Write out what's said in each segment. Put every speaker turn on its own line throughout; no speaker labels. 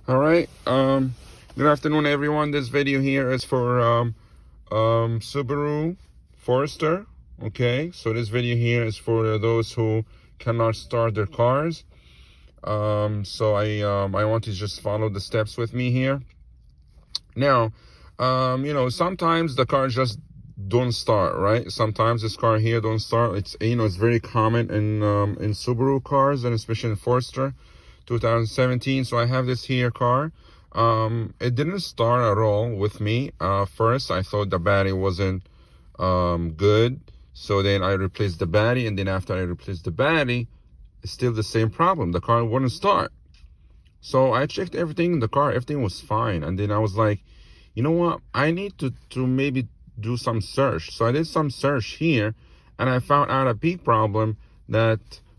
All right. Good afternoon, everyone. This video here is for Subaru Forester. Okay, so this video here is for those who cannot start their cars. So I want to just follow the steps with me here. Now, sometimes the car just don't start, right? Sometimes this car here don't start. It's very common in Subaru cars, and especially in Forester 2017. So I have this here car. It didn't start at all with me. First I thought the battery wasn't good, so then I replaced the battery, and then after I replaced the battery, it's still the same problem. The car wouldn't start. So I checked everything in the car, everything was fine. And then I was like, you know what? I need to maybe do some search. So I did some search here, and I found out a big problem that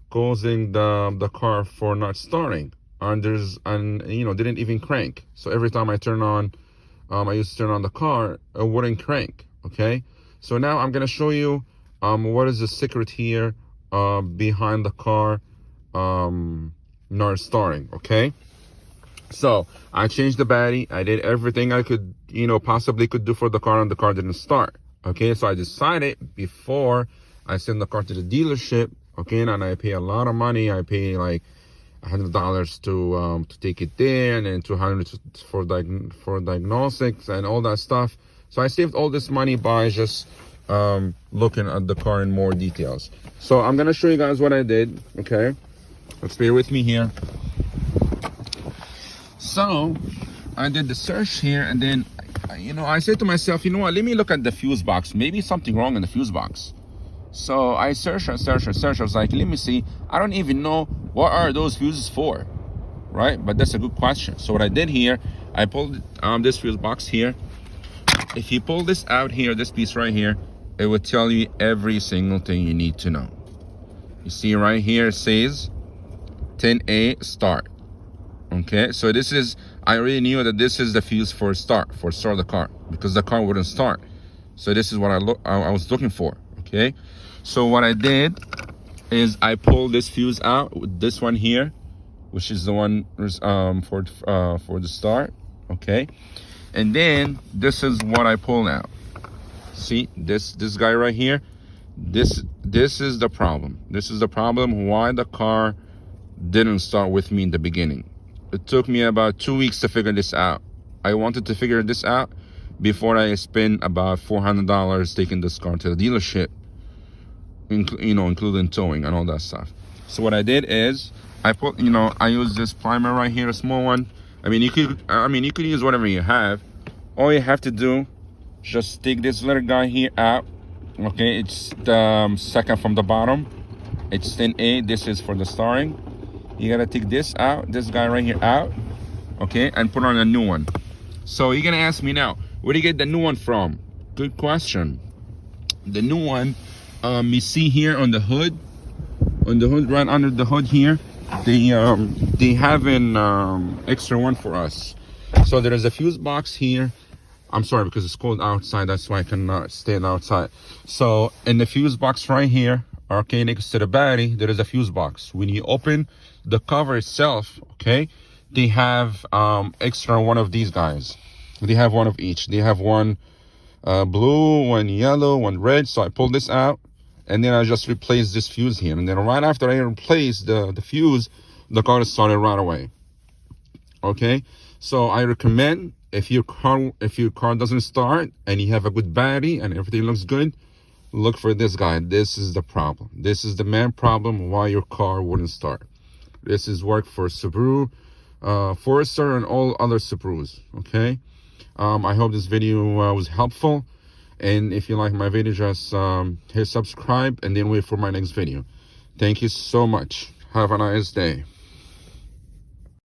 causing the car for not starting. And didn't even crank. So every time I turn on, I used to turn on the car, it wouldn't crank. Okay. So now I'm gonna show you what is the secret here behind the car not starting. Okay. So I changed the battery. I did everything I could, possibly could do for the car, and the car didn't start. Okay, so I decided before I send the car to the dealership, okay, and I pay a lot of money. I pay like $100 to take it there, and then $200 for diagnostics and all that stuff. So I saved all this money by just looking at the car in more details. So I'm gonna show you guys what I did. Okay, let's bear with me here. So I did the search here, and then I said to myself, you know what, let me look at the fuse box. Maybe something wrong in the fuse box. So I searched and searched and searched. I was like, let me see. I don't even know what are those fuses for, right? But that's a good question. So what I did here, I pulled this fuse box here. If you pull this out here, this piece right here, it would tell you every single thing you need to know. You see right here, it says 10A start. Okay, so I already knew that this is the fuse for start the car, because the car wouldn't start. So this is what I was looking for. Okay, so what I did is I pulled this fuse out with this one here, which is the one for the start. Okay, and then this is what I pulled out. See this guy right here. This is the problem. This is the problem why the car didn't start with me in the beginning. It took me about 2 weeks to figure this out. I wanted to figure this out before I spent about $400 taking this car to the dealership, including towing and all that stuff. So what I did is I used this primer right here, a small one. You could use whatever you have. All you have to do, just take this little guy here out. Okay, it's the second from the bottom. It's 10A. This is for the starting. You gotta take this out, this guy right here out, okay, and put on a new one. So you're gonna ask me now, where do you get the new one from? Good question. The new one, you see here on the hood, right under the hood here, they have an extra one for us. So there is a fuse box here. I'm sorry, because it's cold outside, that's why I cannot stand outside. So in the fuse box right here, okay, next to the battery, there is a fuse box. When you open the cover itself, okay, they have extra one of these guys. They have one of each. They have one blue, one yellow, one red. So I pulled this out, and then I just replaced this fuse here. And then right after I replaced the fuse, the car started right away. Okay, so I recommend, if your car doesn't start and you have a good battery and everything looks good, look for this guy. This is the problem. This is the main problem why your car wouldn't start. This is work for Subaru Forester and all other Subarus. Okay, I hope this video was helpful, and if you like my video, just hit subscribe and then wait for my next video. Thank you so much. Have a nice day.